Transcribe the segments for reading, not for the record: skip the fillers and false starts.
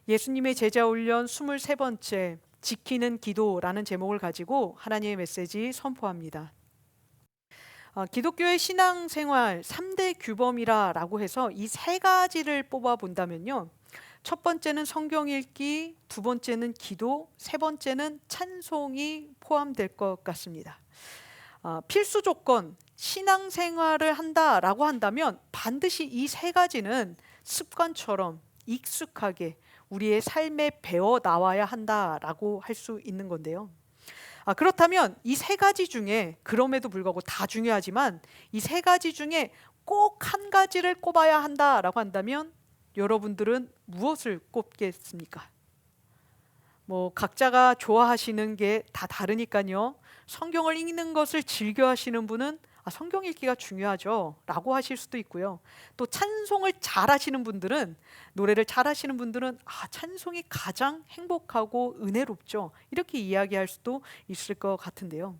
예수님의 제자 훈련 23번째 지키는 기도라는 제목을 가지고 하나님의 메시지 선포합니다. 기독교의 신앙생활 3대 규범이라고 해서 이 세 가지를 뽑아 본다면요. 첫 번째는 성경 읽기, 두 번째는 기도, 세 번째는 찬송이 포함될 것 같습니다. 필수 조건, 신앙생활을 한다라고 한다면 반드시 이 세 가지는 습관처럼 익숙하게 우리의 삶에 배워 나와야 한다라고 할 수 있는 건데요. 그렇다면 이 세 가지 중에, 그럼에도 불구하고 다 중요하지만 이 세 가지 중에 꼭 한 가지를 꼽아야 한다라고 한다면 여러분들은 무엇을 꼽겠습니까? 각자가 좋아하시는 게 다 다르니까요. 성경을 읽는 것을 즐겨 하시는 분은 성경 읽기가 중요하죠 라고 하실 수도 있고요. 또 찬송을 잘 하시는 분들은, 노래를 잘 하시는 분들은 찬송이 가장 행복하고 은혜롭죠, 이렇게 이야기할 수도 있을 것 같은데요.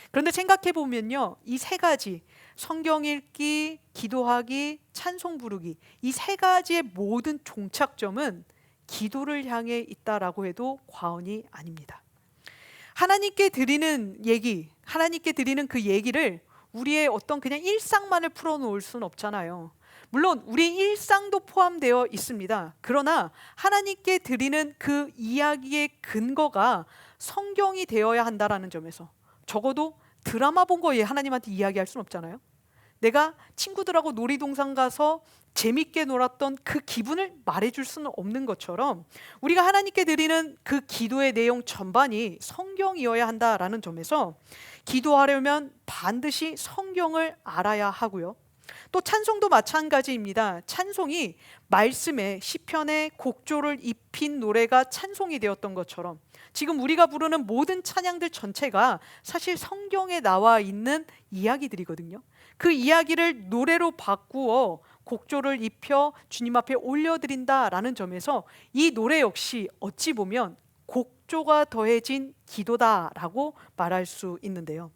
그런데 생각해 보면요, 이 세 가지, 성경 읽기, 기도하기, 찬송 부르기, 이 세 가지의 모든 종착점은 기도를 향해 있다라고 해도 과언이 아닙니다. 하나님께 드리는 얘기, 하나님께 드리는 그 얘기를 우리의 어떤 그냥 일상만을 풀어놓을 수는 없잖아요. 물론 우리 일상도 포함되어 있습니다. 그러나 하나님께 드리는 그 이야기의 근거가 성경이 되어야 한다라는 점에서, 적어도 드라마 본 거에 하나님한테 이야기할 수는 없잖아요. 내가 친구들하고 놀이동산 가서 재밌게 놀았던 그 기분을 말해줄 수는 없는 것처럼 우리가 하나님께 드리는 그 기도의 내용 전반이 성경이어야 한다라는 점에서 기도하려면 반드시 성경을 알아야 하고요. 또 찬송도 마찬가지입니다. 찬송이 말씀에, 시편에 곡조를 입힌 노래가 찬송이 되었던 것처럼 지금 우리가 부르는 모든 찬양들 전체가 사실 성경에 나와 있는 이야기들이거든요. 그 이야기를 노래로 바꾸어 곡조를 입혀 주님 앞에 올려드린다라는 점에서 이 노래 역시 어찌 보면 곡조가 더해진 기도다라고 말할 수 있는데요.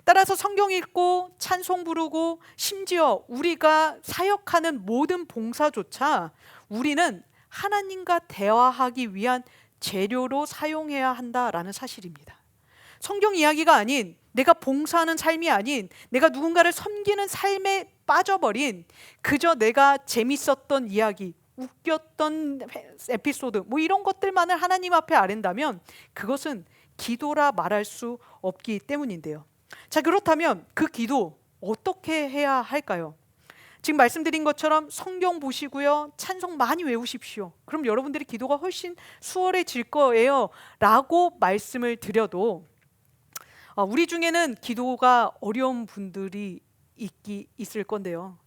따라서 성경 읽고 찬송 부르고 심지어 우리가 사역하는 모든 봉사조차 우리는 하나님과 대화하기 위한 재료로 사용해야 한다라는 사실입니다. 성경 이야기가 아닌, 내가 봉사하는 삶이 아닌, 내가 누군가를 섬기는 삶에 빠져버린, 그저 내가 재밌었던 이야기, 웃겼던 에피소드, 이런 것들만을 하나님 앞에 아랜다면 그것은 기도라 말할 수 없기 때문인데요. 자, 그렇다면 그 기도 어떻게 해야 할까요? 지금 말씀드린 것처럼 성경 보시고요, 찬송 많이 외우십시오. 그럼 여러분들의 기도가 훨씬 수월해질 거예요 라고 말씀을 드려도 우리 중에는 기도가 어려운 분들이 있을 건데요.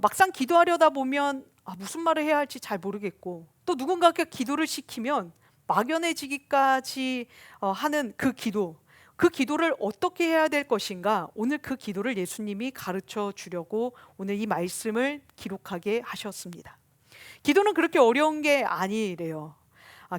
막상 기도하려다 보면 무슨 말을 해야 할지 잘 모르겠고, 또 누군가가 기도를 시키면 막연해지기까지 하는 그 기도를 어떻게 해야 될 것인가, 오늘 그 기도를 예수님이 가르쳐 주려고 오늘 이 말씀을 기록하게 하셨습니다. 기도는 그렇게 어려운 게 아니래요.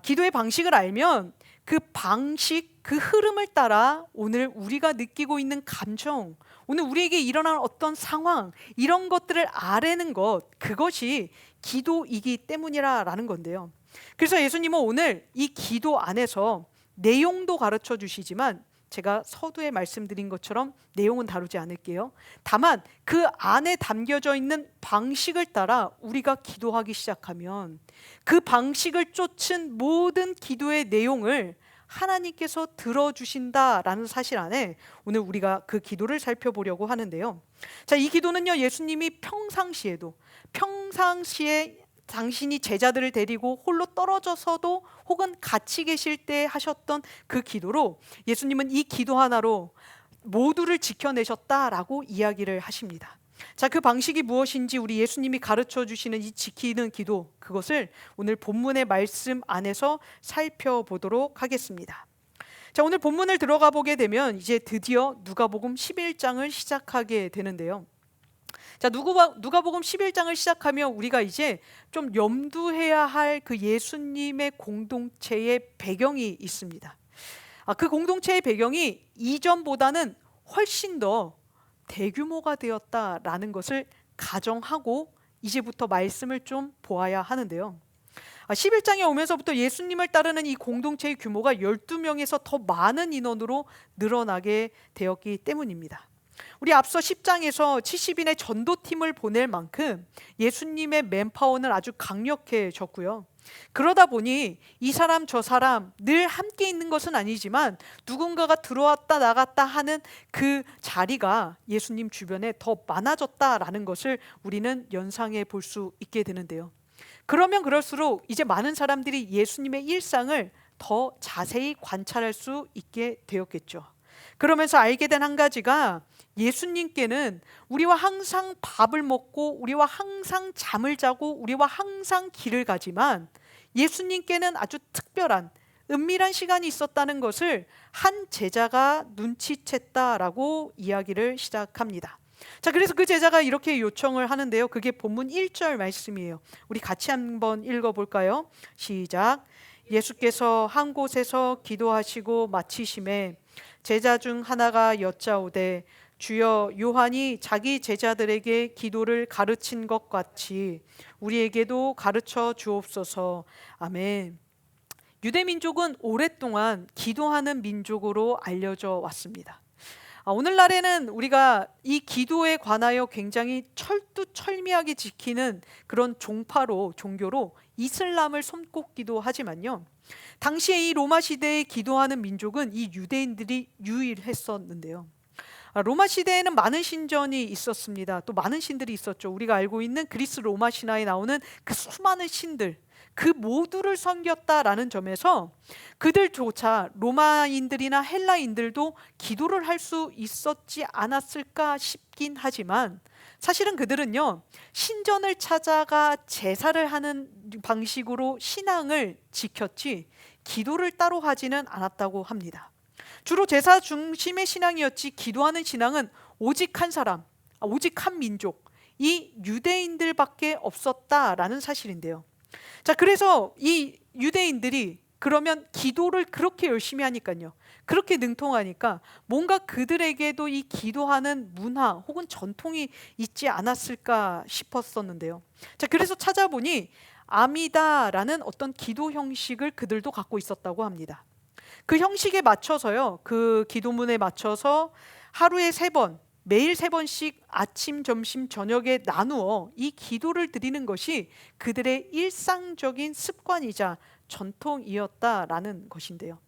기도의 방식을 알면 그 방식, 그 흐름을 따라 오늘 우리가 느끼고 있는 감정, 오늘 우리에게 일어난 어떤 상황, 이런 것들을 아뢰는 것, 그것이 기도이기 때문이라는 건데요. 그래서 예수님은 오늘 이 기도 안에서 내용도 가르쳐 주시지만 제가 서두에 말씀드린 것처럼 내용은 다루지 않을게요. 다만 그 안에 담겨져 있는 방식을 따라 우리가 기도하기 시작하면 그 방식을 쫓은 모든 기도의 내용을 하나님께서 들어주신다라는 사실 안에 오늘 우리가 그 기도를 살펴보려고 하는데요. 자, 이 기도는요, 예수님이 평상시에 당신이 제자들을 데리고 홀로 떨어져서도 혹은 같이 계실 때 하셨던 그 기도로 예수님은 이 기도 하나로 모두를 지켜내셨다라고 이야기를 하십니다. 자, 그 방식이 무엇인지 우리 예수님이 가르쳐 주시는 이 지키는 기도, 그것을 오늘 본문의 말씀 안에서 살펴보도록 하겠습니다. 자, 오늘 본문을 들어가 보게 되면 이제 드디어 누가복음 11장을 시작하게 되는데요. 자, 누가복음 11장을 시작하면 우리가 이제 좀 염두해야 할 그 예수님의 공동체의 배경이 있습니다. 그 공동체의 배경이 이전보다는 훨씬 더 대규모가 되었다라는 것을 가정하고 이제부터 말씀을 좀 보아야 하는데요. 11장에 오면서부터 예수님을 따르는 이 공동체의 규모가 12명에서 더 많은 인원으로 늘어나게 되었기 때문입니다. 우리 앞서 10장에서 70인의 전도팀을 보낼 만큼 예수님의 맨파워는 아주 강력해졌고요. 그러다 보니 이 사람 저 사람 늘 함께 있는 것은 아니지만 누군가가 들어왔다 나갔다 하는 그 자리가 예수님 주변에 더 많아졌다라는 것을 우리는 연상해 볼 수 있게 되는데요. 그러면 그럴수록 이제 많은 사람들이 예수님의 일상을 더 자세히 관찰할 수 있게 되었겠죠. 그러면서 알게 된 한 가지가 예수님께는 우리와 항상 밥을 먹고 우리와 항상 잠을 자고 우리와 항상 길을 가지만 예수님께는 아주 특별한 은밀한 시간이 있었다는 것을 한 제자가 눈치챘다라고 이야기를 시작합니다. 자, 그래서 그 제자가 이렇게 요청을 하는데요. 그게 본문 1절 말씀이에요. 우리 같이 한번 읽어볼까요? 시작. 예수께서 한 곳에서 기도하시고 마치심에 제자 중 하나가 여짜오되 주여, 요한이 자기 제자들에게 기도를 가르친 것 같이 우리에게도 가르쳐 주옵소서. 아멘. 유대 민족은 오랫동안 기도하는 민족으로 알려져 왔습니다. 오늘날에는 우리가 이 기도에 관하여 굉장히 철두철미하게 지키는 그런 종교로 이슬람을 손꼽기도 하지만요, 당시에 이 로마 시대에 기도하는 민족은 이 유대인들이 유일했었는데요. 로마 시대에는 많은 신전이 있었습니다. 또 많은 신들이 있었죠. 우리가 알고 있는 그리스 로마 신화에 나오는 그 수많은 신들, 그 모두를 섬겼다라는 점에서 그들조차 로마인들이나 헬라인들도 기도를 할 수 있었지 않았을까 싶긴 하지만 사실은 그들은요, 신전을 찾아가 제사를 하는 방식으로 신앙을 지켰지 기도를 따로 하지는 않았다고 합니다. 주로 제사 중심의 신앙이었지 기도하는 신앙은 오직 한 사람, 오직 한 민족, 이 유대인들밖에 없었다라는 사실인데요. 자, 그래서 이 유대인들이 그러면 기도를 그렇게 열심히 하니까요, 그렇게 능통하니까 뭔가 그들에게도 이 기도하는 문화 혹은 전통이 있지 않았을까 싶었었는데요. 자, 그래서 찾아보니 아미다라는 어떤 기도 형식을 그들도 갖고 있었다고 합니다. 그 형식에 맞춰서요, 그 기도문에 맞춰서 하루에 3번, 매일 3번씩 아침, 점심, 저녁에 나누어 이 기도를 드리는 것이 그들의 일상적인 습관이자 전통이었다라는 것인데요.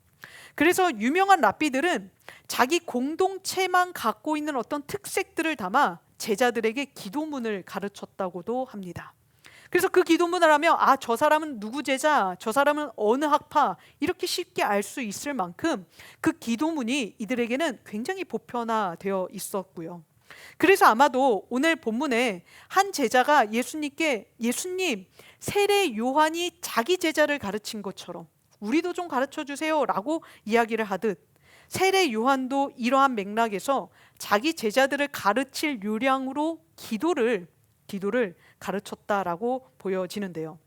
그래서 유명한 랍비들은 자기 공동체만 갖고 있는 어떤 특색들을 담아 제자들에게 기도문을 가르쳤다고도 합니다. 그래서 그 기도문을 하며 저 사람은 누구 제자, 저 사람은 어느 학파, 이렇게 쉽게 알 수 있을 만큼 그 기도문이 이들에게는 굉장히 보편화되어 있었고요. 그래서 아마도 오늘 본문에 한 제자가 예수님께, 예수님, 세례 요한이 자기 제자를 가르친 것처럼 우리도 좀 가르쳐 주세요 라고 이야기를 하듯, 세례 요한도 이러한 맥락에서 자기 제자들을 가르칠 요량으로 기도를 가르쳤다라고 보여지는데요.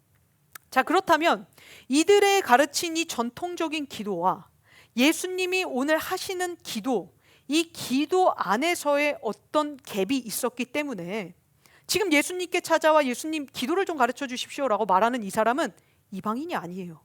자, 그렇다면 이들의 가르친 이 전통적인 기도와 예수님이 오늘 하시는 기도, 이 기도 안에서의 어떤 갭이 있었기 때문에 지금 예수님께 찾아와 예수님 기도를 좀 가르쳐 주십시오라고 말하는 이 사람은 이방인이 아니에요.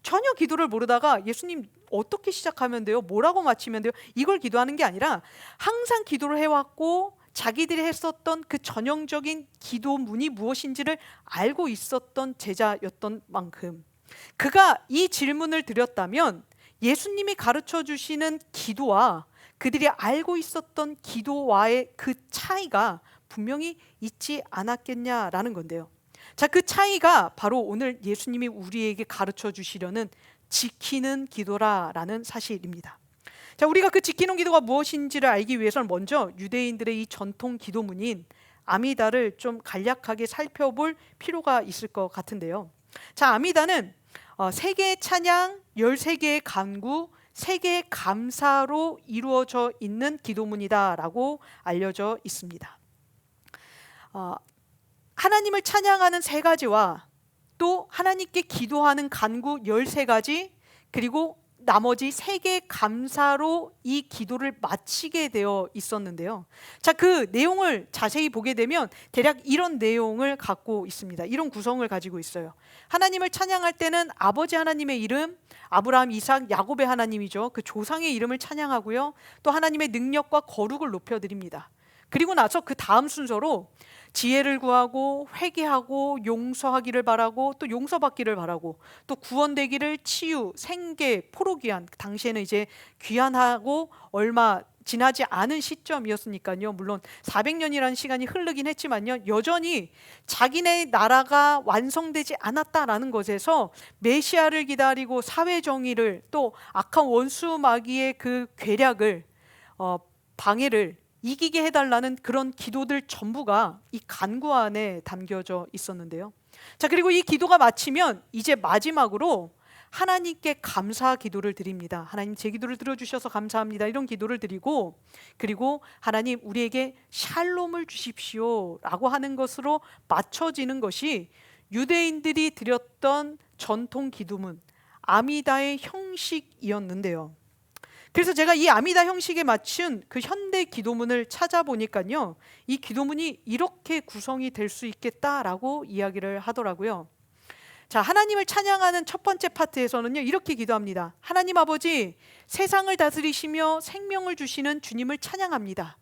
전혀 기도를 모르다가 예수님 어떻게 시작하면 돼요? 뭐라고 마치면 돼요? 이걸 기도하는 게 아니라 항상 기도를 해왔고 자기들이 했었던 그 전형적인 기도문이 무엇인지를 알고 있었던 제자였던 만큼 그가 이 질문을 드렸다면 예수님이 가르쳐 주시는 기도와 그들이 알고 있었던 기도와의 그 차이가 분명히 있지 않았겠냐라는 건데요. 자, 그 차이가 바로 오늘 예수님이 우리에게 가르쳐 주시려는 지키는 기도라라는 사실입니다. 자, 우리가 그 지키는 기도가 무엇인지를 알기 위해서는 먼저 유대인들의 이 전통 기도문인 아미다를 좀 간략하게 살펴볼 필요가 있을 것 같은데요. 자, 아미다는 3개의 찬양, 13개의 간구, 3개의 감사로 이루어져 있는 기도문이다라고 알려져 있습니다. 하나님을 찬양하는 3가지와 또 하나님께 기도하는 간구 13가지, 그리고 나머지 3개 감사로 이 기도를 마치게 되어 있었는데요. 자, 그 내용을 자세히 보게 되면 대략 이런 내용을 갖고 있습니다. 이런 구성을 가지고 있어요. 하나님을 찬양할 때는 아버지 하나님의 이름, 아브라함, 이삭, 야곱의 하나님이죠. 그 조상의 이름을 찬양하고요. 또 하나님의 능력과 거룩을 높여드립니다. 그리고 나서 그 다음 순서로 지혜를 구하고 회개하고 용서하기를 바라고 또 용서받기를 바라고 또 구원되기를 치유, 생계, 포로귀환, 당시에는 이제 귀환하고 얼마 지나지 않은 시점이었으니까요. 물론 400년이라는 시간이 흐르긴 했지만요. 여전히 자기네 나라가 완성되지 않았다라는 것에서 메시아를 기다리고 사회정의를 또 악한 원수 마귀의 그 괴략을 방해를 이기게 해달라는 그런 기도들 전부가 이 간구 안에 담겨져 있었는데요. 자, 그리고 이 기도가 마치면 이제 마지막으로 하나님께 감사 기도를 드립니다. 하나님, 제 기도를 들어주셔서 감사합니다. 이런 기도를 드리고, 그리고 하나님, 우리에게 샬롬을 주십시오 라고 하는 것으로 맞춰지는 것이 유대인들이 드렸던 전통 기도문 아미다의 형식이었는데요. 그래서 제가 이 아미다 형식에 맞춘 그 현대 기도문을 찾아보니까요, 이 기도문이 이렇게 구성이 될 수 있겠다라고 이야기를 하더라고요. 자, 하나님을 찬양하는 첫 번째 파트에서는요, 이렇게 기도합니다. 하나님 아버지, 세상을 다스리시며 생명을 주시는 주님을 찬양합니다.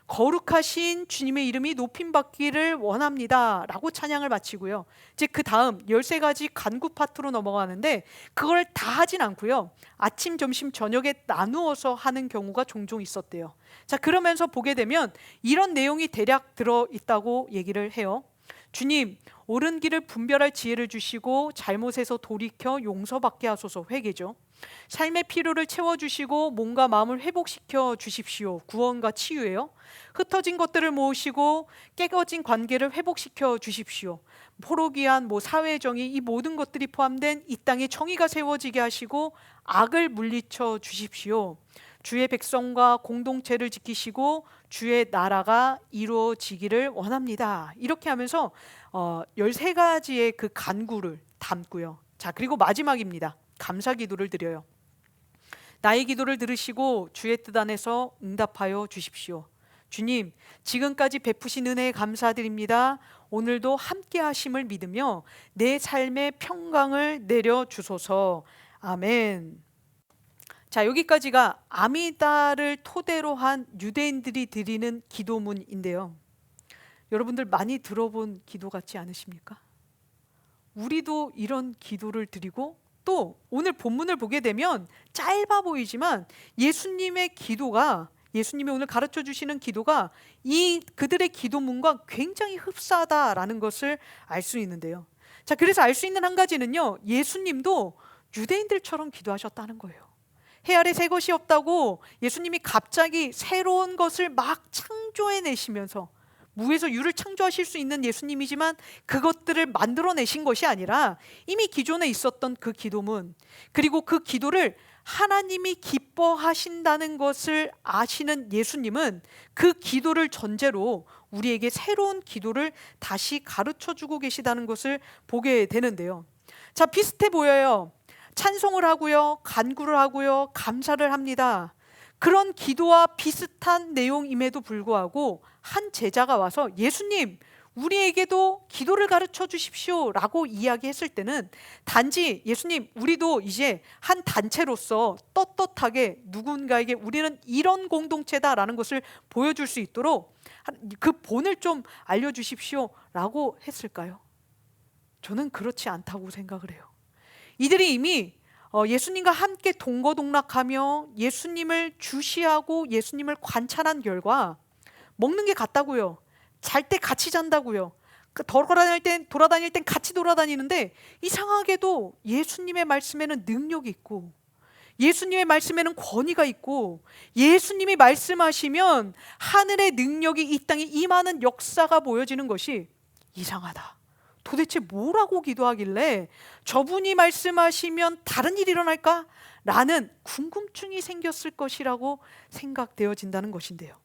거룩하신 주님의 이름이 높임받기를 원합니다 라고 찬양을 마치고요. 이제 그 다음 13가지 간구 파트로 넘어가는데 그걸 다 하진 않고요, 아침, 점심, 저녁에 나누어서 하는 경우가 종종 있었대요. 자, 그러면서 보게 되면 이런 내용이 대략 들어있다고 얘기를 해요. 주님, 옳은 길을 분별할 지혜를 주시고 잘못에서 돌이켜 용서받게 하소서. 회개죠. 삶의 필요를 채워주시고 몸과 마음을 회복시켜 주십시오. 구원과 치유예요. 흩어진 것들을 모으시고 깨어진 관계를 회복시켜 주십시오. 포로기한 사회정의, 이 모든 것들이 포함된 이 땅에 정의가 세워지게 하시고 악을 물리쳐 주십시오. 주의 백성과 공동체를 지키시고 주의 나라가 이루어지기를 원합니다. 이렇게 하면서 13가지의 그 간구를 담고요. 자, 그리고 마지막입니다. 감사 기도를 드려요. 나의 기도를 들으시고 주의 뜻 안에서 응답하여 주십시오. 주님, 지금까지 베푸신 은혜에 감사드립니다. 오늘도 함께 하심을 믿으며 내 삶의 평강을 내려주소서. 아멘. 자, 여기까지가 아미다를 토대로 한 유대인들이 드리는 기도문인데요. 여러분들 많이 들어본 기도 같지 않으십니까? 우리도 이런 기도를 드리고, 또 오늘 본문을 보게 되면 짧아 보이지만 예수님의 기도가, 예수님이 오늘 가르쳐 주시는 기도가 이 그들의 기도문과 굉장히 흡사하다라는 것을 알 수 있는데요. 자, 그래서 알 수 있는 한 가지는요, 예수님도 유대인들처럼 기도하셨다는 거예요. 해 아래 새 것이 없다고 예수님이 갑자기 새로운 것을 막 창조해내시면서, 무에서 유를 창조하실 수 있는 예수님이지만 그것들을 만들어내신 것이 아니라 이미 기존에 있었던 그 기도문, 그리고 그 기도를 하나님이 기뻐하신다는 것을 아시는 예수님은 그 기도를 전제로 우리에게 새로운 기도를 다시 가르쳐주고 계시다는 것을 보게 되는데요. 자, 비슷해 보여요. 찬송을 하고요, 간구를 하고요, 감사를 합니다. 그런 기도와 비슷한 내용임에도 불구하고 한 제자가 와서 예수님, 우리에게도 기도를 가르쳐 주십시오 라고 이야기했을 때는 단지 예수님, 우리도 이제 한 단체로서 떳떳하게 누군가에게 우리는 이런 공동체다라는 것을 보여줄 수 있도록 그 본을 좀 알려주십시오 라고 했을까요? 저는 그렇지 않다고 생각을 해요. 이들이 이미 예수님과 함께 동거동락하며 예수님을 주시하고 예수님을 관찰한 결과 먹는 게 같다고요. 잘 때 같이 잔다고요. 돌아다닐 땐 같이 돌아다니는데 이상하게도 예수님의 말씀에는 능력이 있고 예수님의 말씀에는 권위가 있고 예수님이 말씀하시면 하늘의 능력이 이 땅에 임하는 역사가 보여지는 것이 이상하다. 도대체 뭐라고 기도하길래 저분이 말씀하시면 다른 일이 일어날까? 라는 궁금증이 생겼을 것이라고 생각되어진다는 것인데요.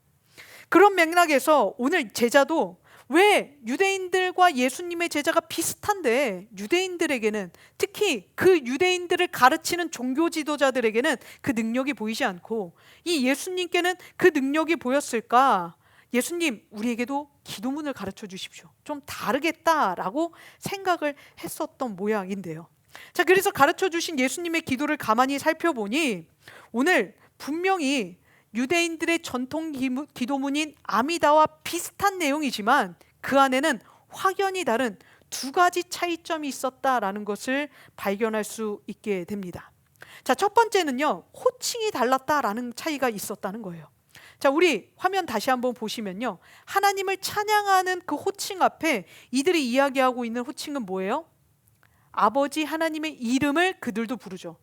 그런 맥락에서 오늘 제자도 왜 유대인들과 예수님의 제자가 비슷한데 유대인들에게는, 특히 그 유대인들을 가르치는 종교 지도자들에게는 그 능력이 보이지 않고 이 예수님께는 그 능력이 보였을까? 예수님, 우리에게도 기도문을 가르쳐 주십시오. 좀 다르겠다라고 생각을 했었던 모양인데요. 자, 그래서 가르쳐 주신 예수님의 기도를 가만히 살펴보니 오늘 분명히 유대인들의 전통 기도문인 아미다와 비슷한 내용이지만 그 안에는 확연히 다른 두 가지 차이점이 있었다라는 것을 발견할 수 있게 됩니다. 자, 첫 번째는요, 호칭이 달랐다라는 차이가 있었다는 거예요. 자, 우리 화면 다시 한번 보시면요, 하나님을 찬양하는 그 호칭 앞에 이들이 이야기하고 있는 호칭은 뭐예요? 아버지 하나님의 이름을 그들도 부르죠.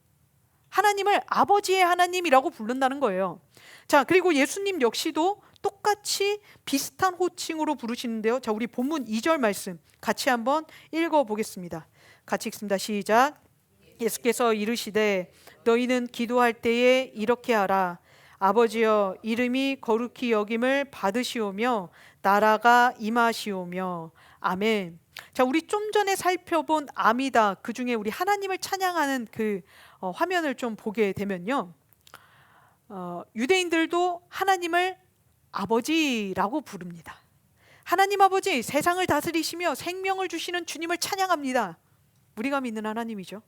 하나님을 아버지의 하나님이라고 부른다는 거예요. 자, 그리고 예수님 역시도 똑같이 비슷한 호칭으로 부르시는데요. 자, 우리 본문 2절 말씀 같이 한번 읽어보겠습니다. 같이 읽습니다. 시작. 예수께서 이르시되 너희는 기도할 때에 이렇게 하라. 아버지여, 이름이 거룩히 여김을 받으시오며 나라가 임하시오며. 아멘. 자, 우리 좀 전에 살펴본 아미다, 그 중에 우리 하나님을 찬양하는 그 화면을 좀 보게 되면요, 유대인들도 하나님을 아버지라고 부릅니다. 하나님 아버지, 세상을 다스리시며 생명을 주시는 주님을 찬양합니다. 우리가 믿는 하나님이죠.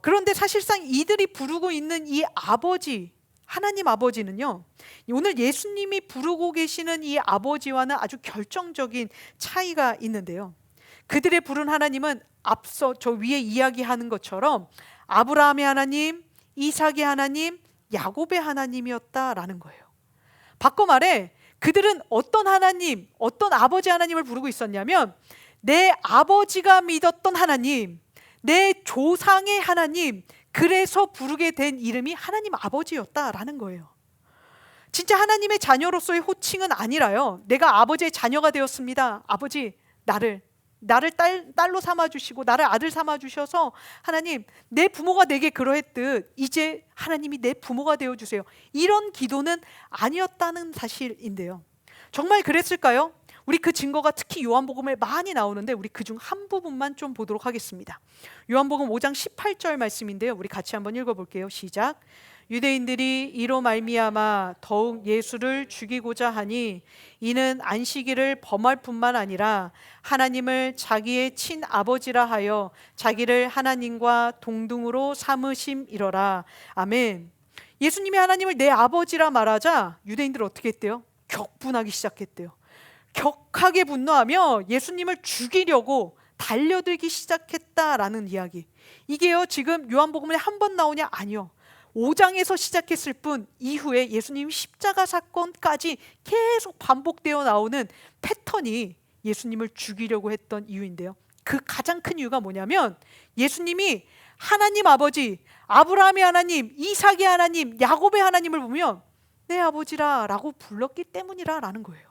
그런데 사실상 이들이 부르고 있는 이 아버지, 하나님 아버지는요, 오늘 예수님이 부르고 계시는 이 아버지와는 아주 결정적인 차이가 있는데요. 그들의 부른 하나님은 앞서 저 위에 이야기하는 것처럼 아브라함의 하나님, 이삭의 하나님, 야곱의 하나님이었다라는 거예요. 바꿔 말해 그들은 어떤 하나님, 어떤 아버지 하나님을 부르고 있었냐면 내 아버지가 믿었던 하나님, 내 조상의 하나님, 그래서 부르게 된 이름이 하나님 아버지였다라는 거예요. 진짜 하나님의 자녀로서의 호칭은 아니라요, 내가 아버지의 자녀가 되었습니다. 아버지, 나를 딸로 삼아주시고 나를 아들 삼아주셔서 하나님, 내 부모가 내게 그러했듯 이제 하나님이 내 부모가 되어주세요. 이런 기도는 아니었다는 사실인데요. 정말 그랬을까요? 우리 그 증거가 특히 요한복음에 많이 나오는데 우리 그중 한 부분만 좀 보도록 하겠습니다. 요한복음 5장 18절 말씀인데요, 우리 같이 한번 읽어볼게요. 시작. 유대인들이 이로 말미암아 더욱 예수를 죽이고자 하니 이는 안식일을 범할 뿐만 아니라 하나님을 자기의 친아버지라 하여 자기를 하나님과 동등으로 삼으심이로라. 아멘. 예수님이 하나님을 내 아버지라 말하자 유대인들은 어떻게 했대요? 격분하기 시작했대요. 격하게 분노하며 예수님을 죽이려고 달려들기 시작했다라는 이야기. 이게요, 지금 요한복음에 한 번 나오냐? 아니요. 5장에서 시작했을 뿐 이후에 예수님 십자가 사건까지 계속 반복되어 나오는 패턴이 예수님을 죽이려고 했던 이유인데요. 그 가장 큰 이유가 뭐냐면 예수님이 하나님 아버지, 아브라함의 하나님, 이삭의 하나님, 야곱의 하나님을 보면 내 아버지라 라고 불렀기 때문이라는 거예요.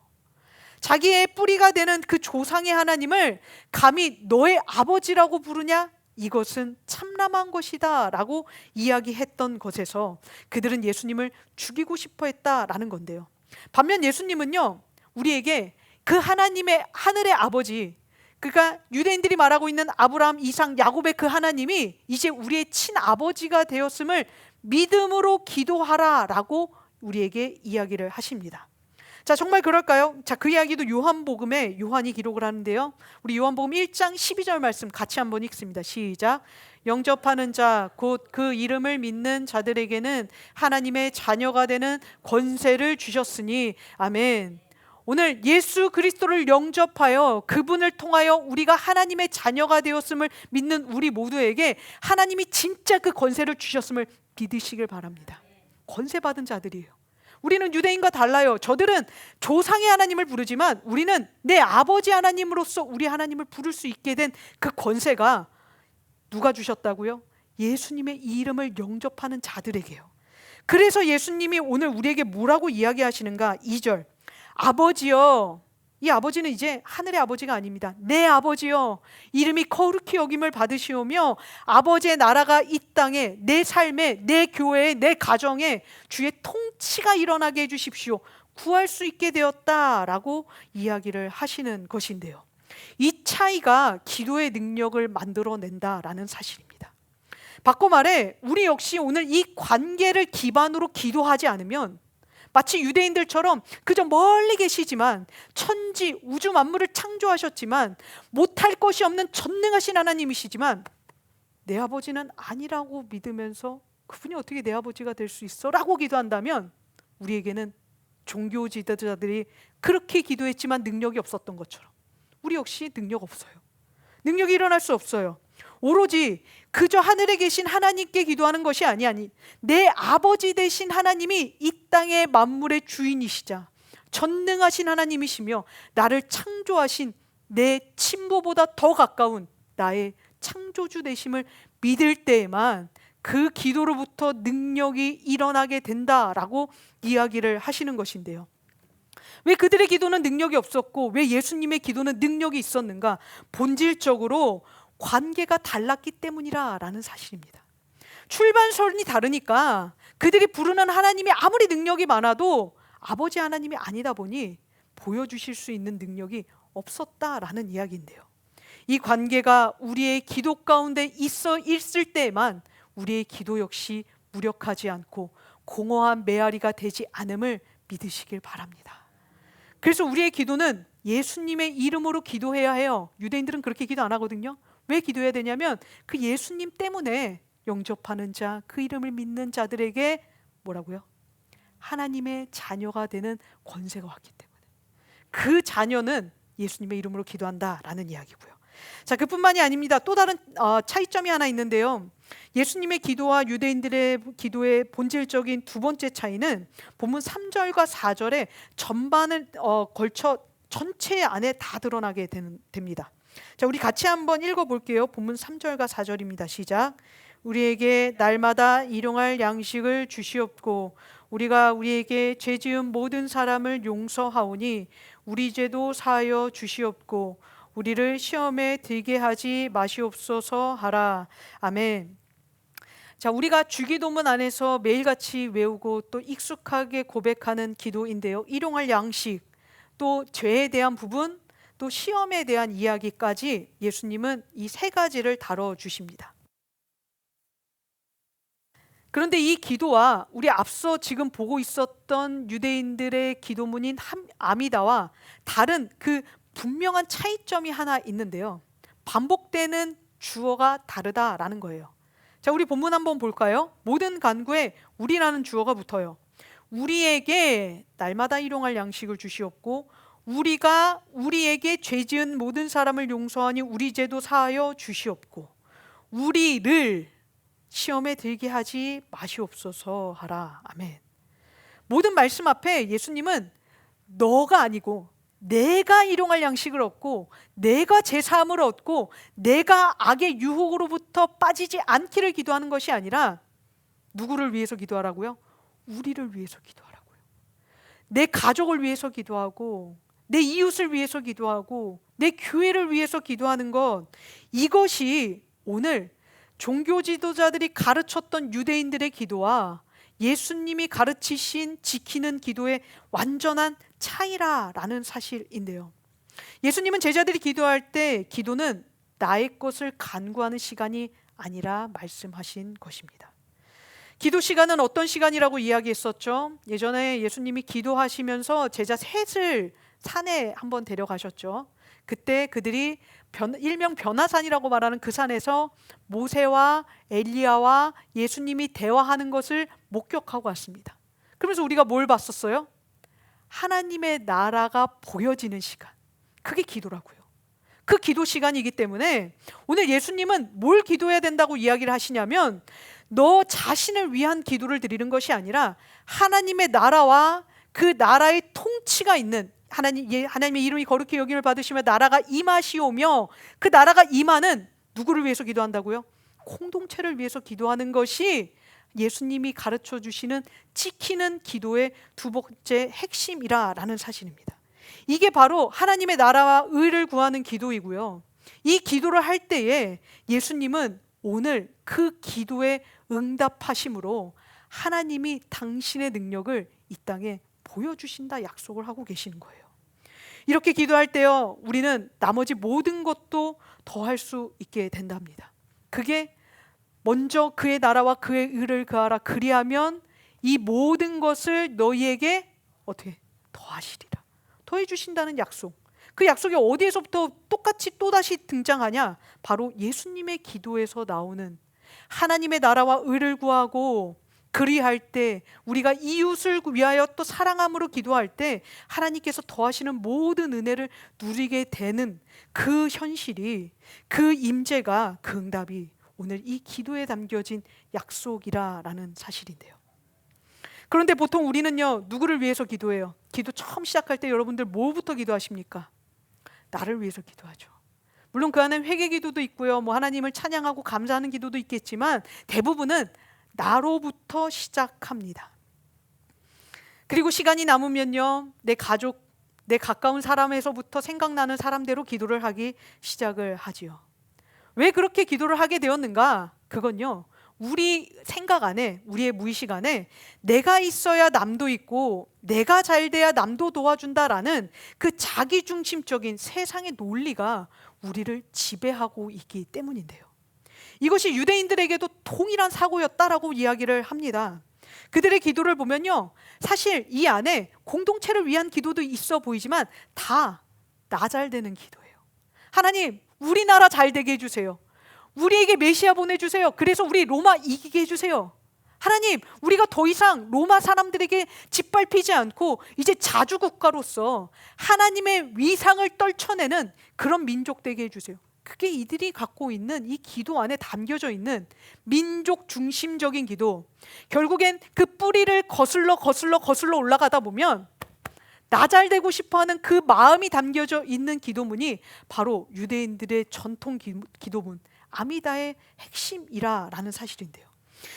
자기의 뿌리가 되는 그 조상의 하나님을 감히 너의 아버지라고 부르냐? 이것은 참람한 것이다 라고 이야기했던 것에서 그들은 예수님을 죽이고 싶어 했다라는 건데요. 반면 예수님은요, 우리에게 그 하나님의 하늘의 아버지, 그러니까 유대인들이 말하고 있는 아브라함, 이삭, 야곱의 그 하나님이 이제 우리의 친아버지가 되었음을 믿음으로 기도하라 라고 우리에게 이야기를 하십니다. 자, 정말 그럴까요? 자, 그 이야기도 요한복음에 요한이 기록을 하는데요, 우리 요한복음 1장 12절 말씀 같이 한번 읽습니다. 시작. 영접하는 자 곧 그 이름을 믿는 자들에게는 하나님의 자녀가 되는 권세를 주셨으니. 아멘. 오늘 예수 그리스도를 영접하여 그분을 통하여 우리가 하나님의 자녀가 되었음을 믿는 우리 모두에게 하나님이 진짜 그 권세를 주셨음을 믿으시길 바랍니다. 권세 받은 자들이에요. 우리는 유대인과 달라요. 저들은 조상의 하나님을 부르지만 우리는 내 아버지 하나님으로서 우리 하나님을 부를 수 있게 된 그 권세가 누가 주셨다고요? 예수님의 이름을 영접하는 자들에게요. 그래서 예수님이 오늘 우리에게 뭐라고 이야기하시는가? 2절. 아버지여, 이 아버지는 이제 하늘의 아버지가 아닙니다. 내 아버지여, 이름이 거룩히 여김을 받으시오며 아버지의 나라가 이 땅에, 내 삶에, 내 교회에, 내 가정에 주의 통치가 일어나게 해주십시오. 구할 수 있게 되었다라고 이야기를 하시는 것인데요. 이 차이가 기도의 능력을 만들어낸다라는 사실입니다. 바꿔 말해 우리 역시 오늘 이 관계를 기반으로 기도하지 않으면 마치 유대인들처럼 그저 멀리 계시지만 천지 우주 만물을 창조하셨지만 못할 것이 없는 전능하신 하나님이시지만 내 아버지는 아니라고 믿으면서 그분이 어떻게 내 아버지가 될 수 있어? 라고 기도한다면 우리에게는 종교 지도자들이 그렇게 기도했지만 능력이 없었던 것처럼 우리 역시 능력 없어요. 능력이 일어날 수 없어요. 오로지 그저 하늘에 계신 하나님께 기도하는 것이 아니니 내 아버지 되신 하나님이 이 땅의 만물의 주인이시자 전능하신 하나님이시며 나를 창조하신 내 친부보다 더 가까운 나의 창조주 되심을 믿을 때에만 그 기도로부터 능력이 일어나게 된다라고 이야기를 하시는 것인데요. 왜 그들의 기도는 능력이 없었고 왜 예수님의 기도는 능력이 있었는가? 본질적으로 관계가 달랐기 때문이라는 사실입니다. 출발선이 다르니까 그들이 부르는 하나님이 아무리 능력이 많아도 아버지 하나님이 아니다 보니 보여주실 수 있는 능력이 없었다라는 이야기인데요. 이 관계가 우리의 기도 가운데 있을 때에만 우리의 기도 역시 무력하지 않고 공허한 메아리가 되지 않음을 믿으시길 바랍니다. 그래서 우리의 기도는 예수님의 이름으로 기도해야 해요. 유대인들은 그렇게 기도 안 하거든요. 왜 기도해야 되냐면 그 예수님 때문에 영접하는 자, 그 이름을 믿는 자들에게 뭐라고요? 하나님의 자녀가 되는 권세가 왔기 때문에 그 자녀는 예수님의 이름으로 기도한다라는 이야기고요. 자, 그뿐만이 아닙니다. 또 다른 차이점이 하나 있는데요. 예수님의 기도와 유대인들의 기도의 본질적인 두 번째 차이는 본문 3절과 4절에 전반을 걸쳐 전체 안에 다 드러나게 됩니다. 자, 우리 같이 한번 읽어볼게요. 본문 3절과 4절입니다. 시작. 우리에게 날마다 일용할 양식을 주시옵고 우리가 우리에게 죄 지은 모든 사람을 용서하오니 우리 죄도 사하여 주시옵고 우리를 시험에 들게 하지 마시옵소서 하라. 아멘. 자, 우리가 주기도문 안에서 매일같이 외우고 또 익숙하게 고백하는 기도인데요. 일용할 양식, 또 죄에 대한 부분, 또 시험에 대한 이야기까지 예수님은 이 세 가지를 다뤄주십니다. 그런데 이 기도와 우리 앞서 지금 보고 있었던 유대인들의 기도문인 아미다와 다른 그 분명한 차이점이 하나 있는데요. 반복되는 주어가 다르다라는 거예요. 자, 우리 본문 한번 볼까요? 모든 간구에 우리라는 주어가 붙어요. 우리에게 날마다 일용할 양식을 주시옵고 우리가 우리에게 죄 지은 모든 사람을 용서하니 우리 죄도 사하여 주시옵고 우리를 시험에 들게 하지 마시옵소서 하라. 아멘. 모든 말씀 앞에 예수님은 너가 아니고 내가 일용할 양식을 얻고 내가 제사함을 얻고 내가 악의 유혹으로부터 빠지지 않기를 기도하는 것이 아니라 누구를 위해서 기도하라고요? 우리를 위해서 기도하라고요. 내 가족을 위해서 기도하고 내 이웃을 위해서 기도하고 내 교회를 위해서 기도하는 것, 이것이 오늘 종교 지도자들이 가르쳤던 유대인들의 기도와 예수님이 가르치신 지키는 기도의 완전한 차이라는 사실인데요. 예수님은 제자들이 기도할 때 기도는 나의 것을 간구하는 시간이 아니라 말씀하신 것입니다. 기도 시간은 어떤 시간이라고 이야기했었죠? 예전에 예수님이 기도하시면서 제자 셋을 산에 한번 데려가셨죠. 그때 그들이 일명 변화산이라고 말하는 그 산에서 모세와 엘리야와 예수님이 대화하는 것을 목격하고 왔습니다. 그러면서 우리가 뭘 봤었어요? 하나님의 나라가 보여지는 시간, 그게 기도라고요. 그 기도 시간이기 때문에 오늘 예수님은 뭘 기도해야 된다고 이야기를 하시냐면 너 자신을 위한 기도를 드리는 것이 아니라 하나님의 나라와 그 나라의 통치가 있는 하나님의 이름이 거룩히 여김을 받으시며 나라가 임하시오며 그 나라가 임하는 누구를 위해서 기도한다고요? 공동체를 위해서 기도하는 것이 예수님이 가르쳐 주시는 지키는 기도의 두 번째 핵심이라는 사실입니다. 이게 바로 하나님의 나라와 의를 구하는 기도이고요. 이 기도를 할 때에 예수님은 오늘 그 기도에 응답하심으로 하나님이 당신의 능력을 이 땅에 보여주신다 약속을 하고 계시는 거예요. 이렇게 기도할 때요, 우리는 나머지 모든 것도 더할 수 있게 된답니다. 그게 먼저 그의 나라와 그의 의를 구하라. 그리하면 이 모든 것을 너희에게 어떻게 더하시리라. 더해 주신다는 약속. 그 약속이 어디에서부터 똑같이 또다시 등장하냐? 바로 예수님의 기도에서 나오는, 하나님의 나라와 의를 구하고 그리할 때, 우리가 이웃을 위하여 또 사랑함으로 기도할 때 하나님께서 더하시는 모든 은혜를 누리게 되는 그 현실이, 그 임재가, 그 응답이 오늘 이 기도에 담겨진 약속이라는 사실인데요. 그런데 보통 우리는요, 누구를 위해서 기도해요? 기도 처음 시작할 때 여러분들 뭐부터 기도하십니까? 나를 위해서 기도하죠. 물론 그 안에 회개 기도도 있고요, 뭐 하나님을 찬양하고 감사하는 기도도 있겠지만 대부분은 나로부터 시작합니다. 그리고 시간이 남으면요, 내 가족, 내 가까운 사람에서부터 생각나는 사람대로 기도를 하기 시작을 하지요. 왜 그렇게 기도를 하게 되었는가? 그건요, 우리 생각 안에, 우리의 무의식 안에 내가 있어야 남도 있고 내가 잘 돼야 남도 도와준다라는 그 자기중심적인 세상의 논리가 우리를 지배하고 있기 때문인데요. 이것이 유대인들에게도 동일한 사고였다라고 이야기를 합니다. 그들의 기도를 보면요, 사실 이 안에 공동체를 위한 기도도 있어 보이지만 다 나 잘 되는 기도예요. 하나님, 우리나라 잘 되게 해주세요. 우리에게 메시아 보내주세요. 그래서 우리 로마 이기게 해주세요. 하나님, 우리가 더 이상 로마 사람들에게 짓밟히지 않고 이제 자주국가로서 하나님의 위상을 떨쳐내는 그런 민족 되게 해주세요. 그게 이들이 갖고 있는 이 기도 안에 담겨져 있는 민족 중심적인 기도. 결국엔 그 뿌리를 거슬러 올라가다 보면 나 잘 되고 싶어하는 그 마음이 담겨져 있는 기도문이 바로 유대인들의 전통 기도문 아미다의 핵심이라는 사실인데요.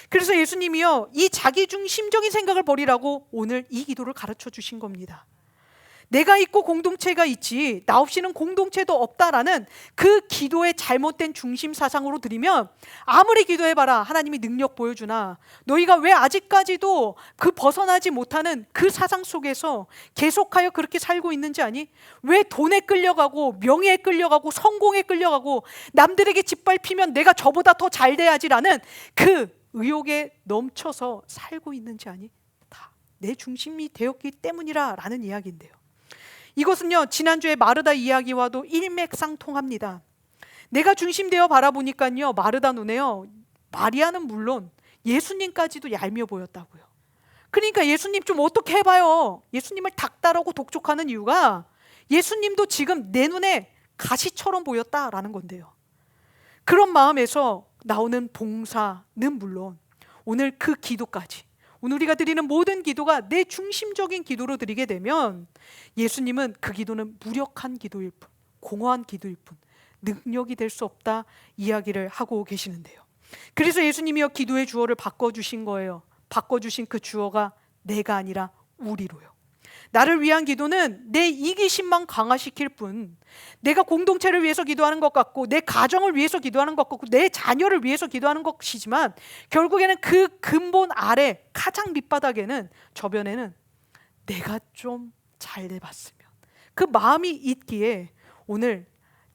그래서 예수님이요, 이 자기중심적인 생각을 버리라고 오늘 이 기도를 가르쳐 주신 겁니다. 내가 있고 공동체가 있지 나 없이는 공동체도 없다라는 그 기도의 잘못된 중심 사상으로 들이면 아무리 기도해봐라 하나님이 능력 보여주나, 너희가 왜 아직까지도 그 벗어나지 못하는 그 사상 속에서 계속하여 그렇게 살고 있는지 아니? 왜 돈에 끌려가고 명예에 끌려가고 성공에 끌려가고 남들에게 짓밟히면 내가 저보다 더 잘 돼야지라는 그 의욕에 넘쳐서 살고 있는지 아니? 다 내 중심이 되었기 때문이라는 이야기인데요. 이것은요, 지난주에 마르다 이야기와도 일맥상통합니다. 내가 중심되어 바라보니까요, 마르다 눈에요, 마리아는 물론 예수님까지도 얄미워 보였다고요. 그러니까 예수님 좀 어떻게 해봐요. 예수님을 닥달하고 독촉하는 이유가 예수님도 지금 내 눈에 가시처럼 보였다라는 건데요. 그런 마음에서 나오는 봉사는 물론 오늘 그 기도까지, 오늘 우리가 드리는 모든 기도가 내 중심적인 기도로 드리게 되면 예수님은 그 기도는 무력한 기도일 뿐, 공허한 기도일 뿐, 능력이 될 수 없다 이야기를 하고 계시는데요. 그래서 예수님이요, 기도의 주어를 바꿔주신 거예요. 바꿔주신 그 주어가 내가 아니라 우리로요. 나를 위한 기도는 내 이기심만 강화시킬 뿐, 내가 공동체를 위해서 기도하는 것 같고 내 가정을 위해서 기도하는 것 같고 내 자녀를 위해서 기도하는 것이지만 결국에는 그 근본 아래 가장 밑바닥에는, 저변에는 내가 좀 잘 돼봤으면, 그 마음이 있기에 오늘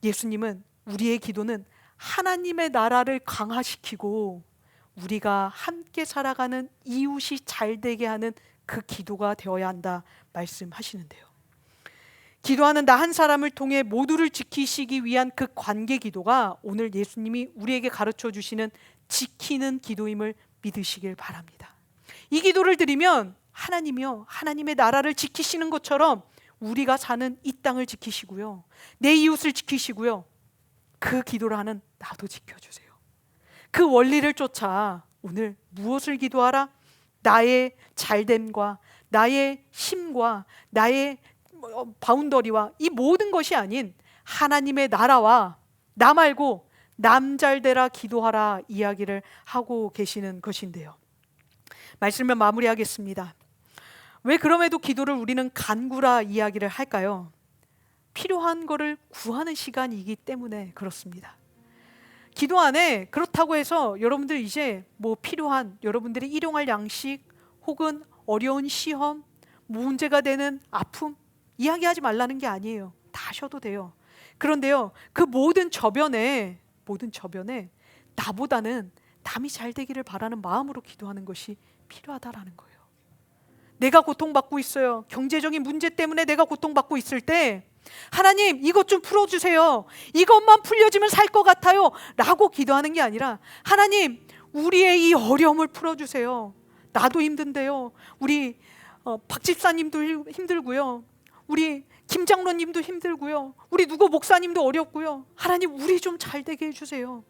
예수님은 우리의 기도는 하나님의 나라를 강화시키고 우리가 함께 살아가는 이웃이 잘 되게 하는 그 기도가 되어야 한다 말씀하시는데요. 기도하는 나 한 사람을 통해 모두를 지키시기 위한 그 관계 기도가 오늘 예수님이 우리에게 가르쳐 주시는 지키는 기도임을 믿으시길 바랍니다. 이 기도를 드리면 하나님이요, 하나님의 나라를 지키시는 것처럼 우리가 사는 이 땅을 지키시고요, 내 이웃을 지키시고요, 그 기도를 하는 나도 지켜주세요. 그 원리를 쫓아 오늘 무엇을 기도하라? 나의 잘됨과 나의 힘과 나의 바운더리와 이 모든 것이 아닌 하나님의 나라와 나 말고 남 잘되라 기도하라 이야기를 하고 계시는 것인데요. 말씀을 마무리하겠습니다. 왜 그럼에도 기도를 우리는 간구라 이야기를 할까요? 필요한 거를 구하는 시간이기 때문에 그렇습니다. 기도 안에 그렇다고 해서 여러분들 이제 뭐 필요한, 여러분들이 일용할 양식 혹은 어려운 시험, 문제가 되는 아픔 이야기하지 말라는 게 아니에요. 다 하셔도 돼요. 그런데요, 그 모든 저변에 나보다는 남이 잘 되기를 바라는 마음으로 기도하는 것이 필요하다라는 거예요. 내가 고통받고 있어요. 경제적인 문제 때문에 내가 고통받고 있을 때 하나님 이것 좀 풀어주세요. 이것만 풀려지면 살 것 같아요 라고 기도하는 게 아니라 하나님 우리의 이 어려움을 풀어주세요. 나도 힘든데요. 우리 박 집사님도 힘들고요. 우리 김 장로님도 힘들고요. 우리 누구 목사님도 어렵고요. 하나님 우리 좀 잘 되게 해주세요.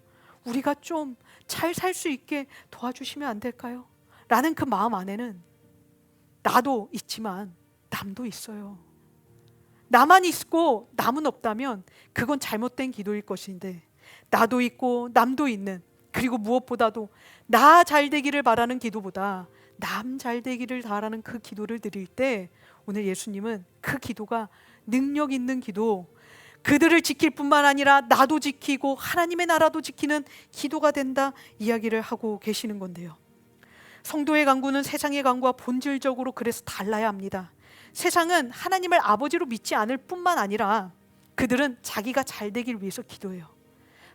우리가 좀 잘 살 수 있게 도와주시면 안 될까요? 라는 그 마음 안에는 나도 있지만 남도 있어요. 나만 있고 남은 없다면 그건 잘못된 기도일 것인데, 나도 있고 남도 있는, 그리고 무엇보다도 나 잘 되기를 바라는 기도보다 남 잘 되기를 바라는 그 기도를 드릴 때 오늘 예수님은 그 기도가 능력 있는 기도, 그들을 지킬 뿐만 아니라 나도 지키고 하나님의 나라도 지키는 기도가 된다 이야기를 하고 계시는 건데요. 성도의 간구는 세상의 간구와 본질적으로 그래서 달라야 합니다. 세상은 하나님을 아버지로 믿지 않을 뿐만 아니라 그들은 자기가 잘 되길 위해서 기도해요.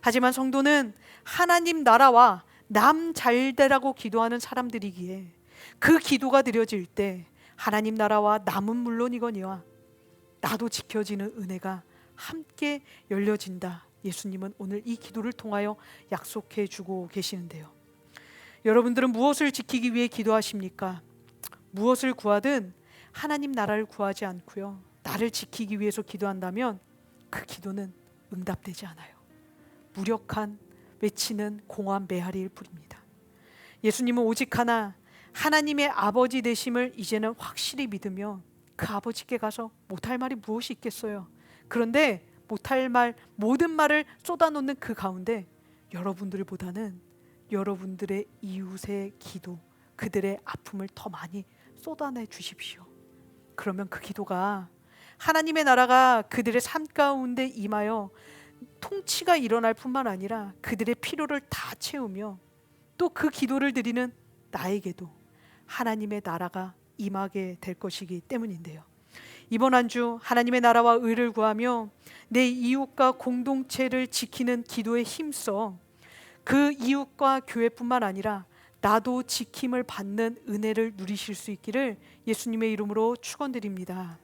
하지만 성도는 하나님 나라와 남 잘 되라고 기도하는 사람들이기에 그 기도가 드려질 때 하나님 나라와 남은 물론이거니와 나도 지켜지는 은혜가 함께 열려진다. 예수님은 오늘 이 기도를 통하여 약속해 주고 계시는데요. 여러분들은 무엇을 지키기 위해 기도하십니까? 무엇을 구하든 하나님 나라를 구하지 않고요, 나를 지키기 위해서 기도한다면 그 기도는 응답되지 않아요. 무력한 외치는 공허한 메아리일 뿐입니다. 예수님은 오직 하나, 하나님의 아버지 되심을 이제는 확실히 믿으며 그 아버지께 가서 못할 말이 무엇이 있겠어요. 그런데 못할 말, 모든 말을 쏟아놓는 그 가운데 여러분들보다는 여러분들의 이웃의 기도, 그들의 아픔을 더 많이 쏟아내 주십시오. 그러면 그 기도가 하나님의 나라가 그들의 삶 가운데 임하여 통치가 일어날 뿐만 아니라 그들의 필요를 다 채우며 또 그 기도를 드리는 나에게도 하나님의 나라가 임하게 될 것이기 때문인데요. 이번 한 주 하나님의 나라와 의를 구하며 내 이웃과 공동체를 지키는 기도에 힘써 그 이웃과 교회뿐만 아니라 나도 지킴을 받는 은혜를 누리실 수 있기를 예수님의 이름으로 축원드립니다.